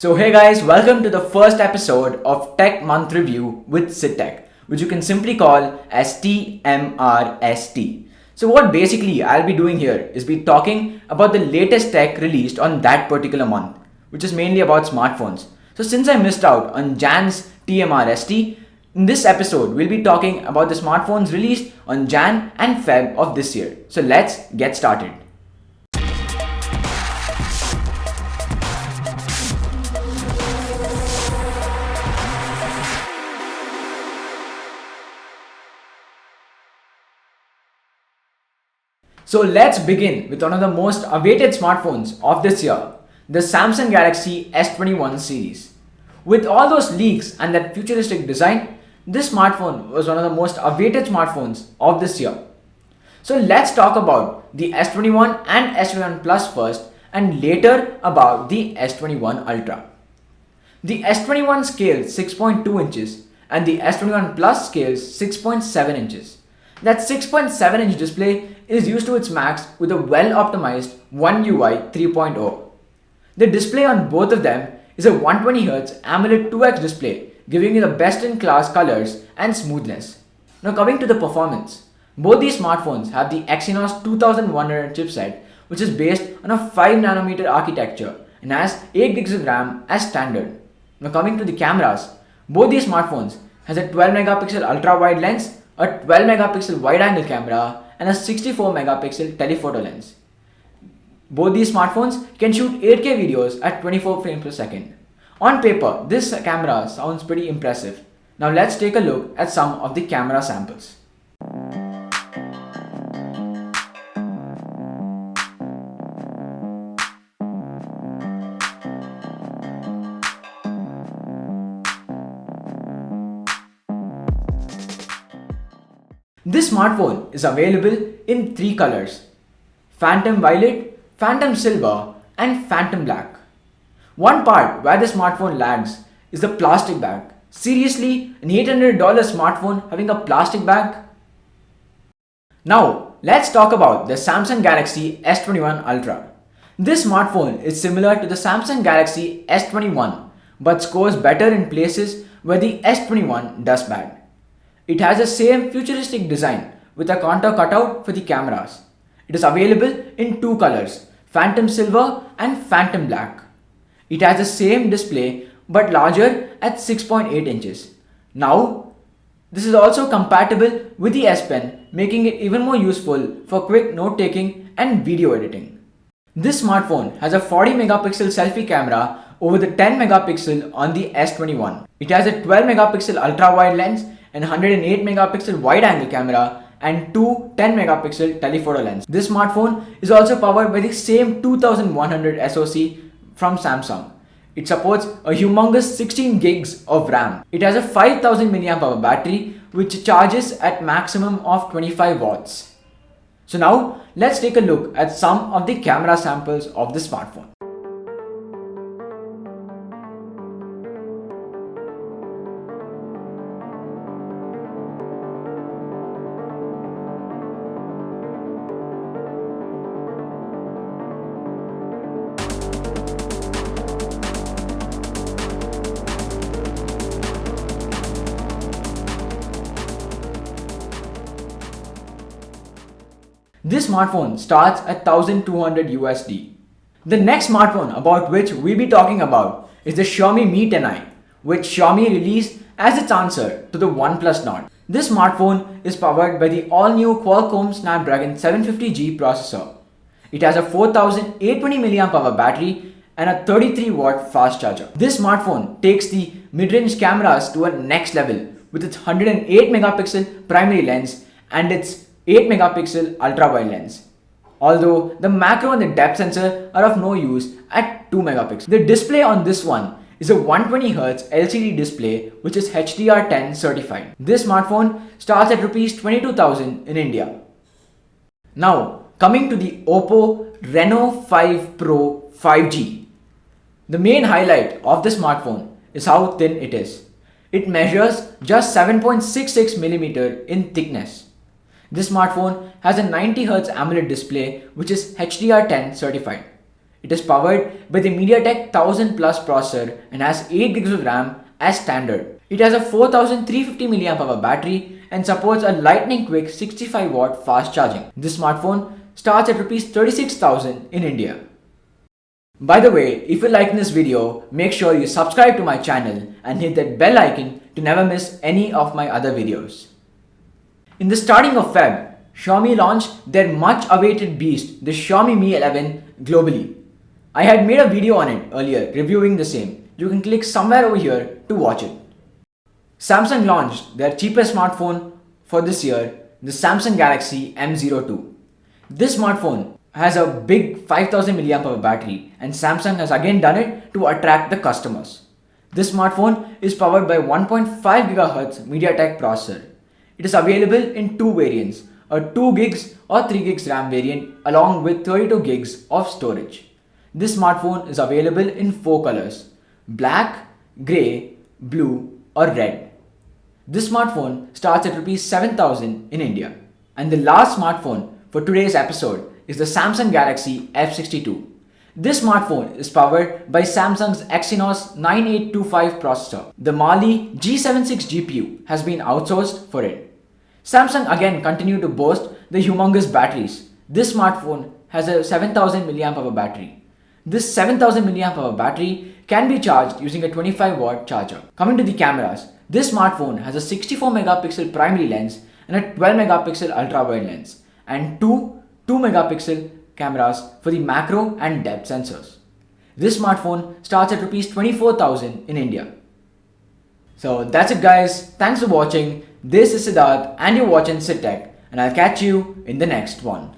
So hey guys, welcome to the first episode of Tech Month Review with SidTech, which you can simply call as TMRST. So what basically I'll be doing here is be talking about the latest tech released on that particular month, which is mainly about smartphones. So since I missed out on Jan's TMRST, in this episode we'll be talking about the smartphones released on Jan and Feb of this year. So let's get started. So let's begin with one of the most awaited smartphones of this year, the Samsung Galaxy S21 series. With all those leaks and that futuristic design, this smartphone was one of the most awaited smartphones of this year. So let's talk about the S21 and S21 Plus first and later about the S21 Ultra. The S21 scales 6.2 inches and the S21 Plus scales 6.7 inches. That 6.7 inch display is used to its max with a well-optimized One UI 3.0. The display on both of them is a 120Hz AMOLED 2X display, giving you the best-in-class colors and smoothness. Now coming to the performance, both these smartphones have the Exynos 2100 chipset, which is based on a 5nm architecture and has 8GB of RAM as standard. Now coming to the cameras, both these smartphones has a 12MP ultra-wide lens, a 12MP wide-angle camera, and a 64MP telephoto lens. Both these smartphones can shoot 8K videos at 24 frames per second. On paper, this camera sounds pretty impressive. Now let's take a look at some of the camera samples. This smartphone is available in three colors: Phantom Violet, Phantom Silver, and Phantom Black. One part where the smartphone lags is the plastic bag. Seriously, an $800 smartphone having a plastic bag? Now, let's talk about the Samsung Galaxy S21 Ultra. This smartphone is similar to the Samsung Galaxy S21 but scores better in places where the S21 does bad. It has the same futuristic design with a contour cutout for the cameras. It is available in two colors, Phantom Silver and Phantom Black. It has the same display but larger at 6.8 inches. Now, this is also compatible with the S Pen, making it even more useful for quick note taking and video editing. This smartphone has a 40MP selfie camera over the 10MP on the S21. It has a 12MP ultra-wide lens and 108MP wide-angle camera and two 10MP telephoto lenses. This smartphone is also powered by the same 2100 SoC from Samsung. It supports a humongous 16 gigs of RAM. It has a 5000 mAh battery which charges at maximum of 25 watts. So now let's take a look at some of the camera samples of the smartphone. This smartphone starts at 1200 USD. The next smartphone about which we'll be talking about is the Xiaomi Mi 10i, which Xiaomi released as its answer to the OnePlus Nord. This smartphone is powered by the all-new Qualcomm Snapdragon 750G processor. It has a 4820 mAh battery and a 33-watt fast charger. This smartphone takes the mid-range cameras to a next level with its 108MP primary lens and its 8MP ultra-wide lens. Although the macro and the depth sensor are of no use at 2MP. The display on this one is a 120Hz LCD display which is HDR10 certified. This smartphone starts at Rs 22,000 in India. Now coming to the Oppo Reno 5 Pro 5G. The main highlight of the smartphone is how thin it is. It measures just 7.66mm in thickness. This smartphone has a 90Hz AMOLED display which is HDR10 certified. It is powered by the MediaTek 1000 Plus processor and has 8 gigs of RAM as standard. It has a 4350 mAh battery and supports a lightning quick 65 watt fast charging. This smartphone starts at Rs 36,000 in India. By the way, if you like this video, make sure you subscribe to my channel and hit that bell icon to never miss any of my other videos. In the starting of Feb, Xiaomi launched their much awaited beast, the Xiaomi Mi 11 globally. I had made a video on it earlier reviewing the same. You can click somewhere over here to watch it. Samsung launched their cheapest smartphone for this year, the Samsung Galaxy M02. This smartphone has a big 5000 mAh battery and Samsung has again done it to attract the customers. This smartphone is powered by 1.5 GHz MediaTek processor. It is available in two variants, a 2 gigs or 3 gigs RAM variant along with 32 gigs of storage. This smartphone is available in 4 colors: black, grey, blue or red. This smartphone starts at Rs 7,000 in India. And the last smartphone for today's episode is the Samsung Galaxy F62. This smartphone is powered by Samsung's Exynos 9825 processor. The Mali G76 GPU has been outsourced for it. Samsung again continued to boast the humongous batteries. This smartphone has a 7000 mAh battery. This 7000 mAh battery can be charged using a 25 watt charger. Coming to the cameras, this smartphone has a 64 megapixel primary lens and a 12 megapixel ultra wide lens and two 2 megapixel cameras for the macro and depth sensors. This smartphone starts at Rs 24,000 in India. So that's it guys, thanks for watching. This is Siddharth and you're watching SidTech and I'll catch you in the next one.